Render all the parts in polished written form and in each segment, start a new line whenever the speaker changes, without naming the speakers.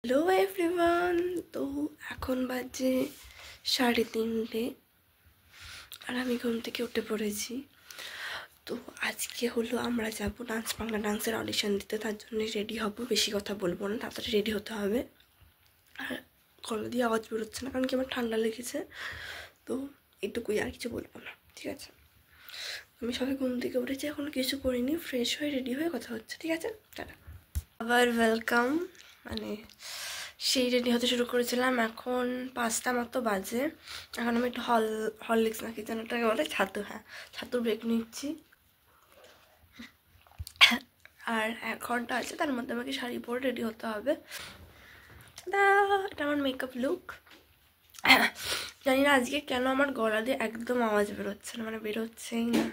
Hello everyone. তো এখন বাজে 3:30 আর আমি ঘুম থেকে উঠে পড়েছি। তো আজকে হলো আমরা যাব বাংলা ডান্সের অডিশন দিতে, তার জন্য রেডি হব। বেশি কথা বলবো না, তাড়াতাড়ি রেডি হতে হবে। আর গলা দিয়ে আওয়াজ বেরোচ্ছে না কারণ কি আমার ঠান্ডা লেগেছে, তো এটুকুই, আর কিছু বলবো না, ঠিক আছে? আমি সবাই ঘুম থেকে উঠেছি, এখনও কিছু করিনি, ফ্রেশ হয়ে রেডি হয়ে কথা হচ্ছে, ঠিক আছে? টাটা। আবার ওয়েলকাম। সেই রেডি হতে শুরু করেছিলাম, এখন 5টা মতো বাজে। এখন আমি একটু হরলিক্স নাকি যেন ওটাকে বলে, ছাতুর ব্রেক নিচ্ছি। আর 1 ঘন্টা আছে, তার মধ্যে আমাকে শাড়ি পরে রেডি হতে হবে। এটা আমার মেকআপ লুক। জানি না আজকে কেন আমার গলা দিয়ে একদম আওয়াজ বেরোচ্ছে না, বেরোচ্ছেই না।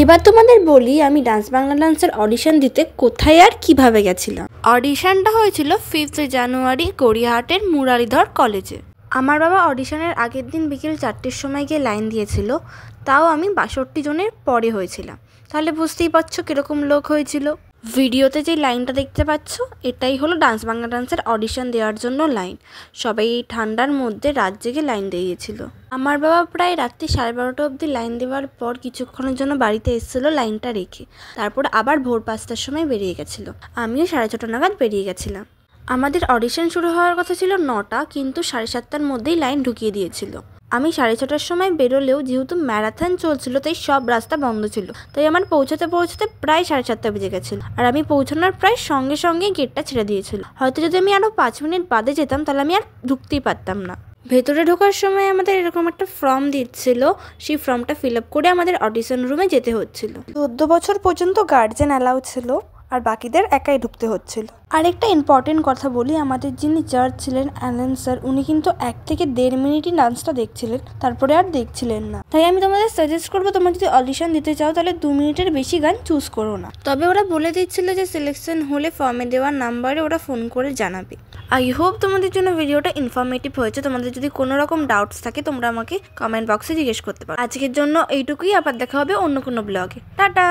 এবার তোমাদের বলি আমি বাংলা ডান্সের অডিশন দিতে কোথায় আর কিভাবে গেছিলাম। অডিশনটা হয়েছিল 5 জানুয়ারি গড়িয়াহাটের মুরালিধর কলেজে। আমার বাবা অডিশনের আগের দিন বিকেল 4টের সময় গিয়ে লাইন দিয়েছিল, তাও আমি 62 জনের পরে হয়েছিলাম। তাহলে বুঝতেই পারছো কীরকম লোক হয়েছিল। ভিডিওতে যে লাইনটা দেখতে পাচ্ছ এটাই হলো বাংলা ডান্সের অডিশন দেওয়ার জন্য লাইন। সবাই এই ঠান্ডার মধ্যে রাত জেগে লাইন দিয়েছিল। আমার বাবা প্রায় রাত্রি 12:30 অবধি লাইন দেওয়ার পর কিছুক্ষণের জন্য বাড়িতে এসেছিলো লাইনটা রেখে, তারপর আবার ভোর 5টার সময় বেরিয়ে গেছিলো। আমিও 6:30 নাগাদ বেরিয়ে গেছিলাম। আমাদের অডিশন শুরু হওয়ার কথা ছিল 9টা, কিন্তু 7:30টার মধ্যেই লাইন ঢুকিয়ে দিয়েছিল। আমি 6:30টার সময় বেরোলেও যেহেতু ম্যারাথন চলছিল তাই সব রাস্তা বন্ধ ছিল, তাই আমার পৌঁছাতে প্রায় 7:30 বেজে গেছিল। আর আমি পৌঁছানোর প্রায় সঙ্গে সঙ্গে গেটটা ছেড়ে দিয়েছিল। হয়তো যদি আমি আরও 5 মিনিট বাদে যেতাম তাহলে আমি আর ঢুকতেই পারতাম না। ভেতরে ঢোকার সময় আমাদের এরকম একটা ফর্ম দিচ্ছিল, সেই ফর্মটা ফিল আপ করে আমাদের অডিশন রুমে যেতে হচ্ছিল। 14 বছর পর্যন্ত গার্জেন অ্যালাউ ছিল, আর বাকিদের একাই ঢুকতে হচ্ছিল। আর একটা ইম্পর্টেন্ট কথা বলি, আমাদের যিনি জাজ ছিলেন অ্যালেন স্যার, উনি কিন্তু 1 থেকে 1.5 মিনিটই ডান্সটা দেখছিলেন, তারপরে আর দেখছিলেন না। তাই আমি তোমাদের সাজেস্ট করবো, তোমরা যদি অডিশন দিতে চাও তাহলে 2 মিনিটের বেশি গান চুজ করো না। তবে ওরা বলে দিচ্ছিল যে সিলেকশন হলে ফর্মে দেওয়ার নাম্বারে ওরা ফোন করে জানাবে। আই হোপ তোমাদের জন্য ভিডিওটা ইনফরমেটিভ হয়েছে। তোমাদের যদি কোনো রকম ডাউটস থাকে তোমরা আমাকে কমেন্ট বক্সে জিজ্ঞেস করতে পারো। আজকের জন্য এইটুকুই, আবার দেখা হবে অন্য কোনো ব্লগে। টাটা।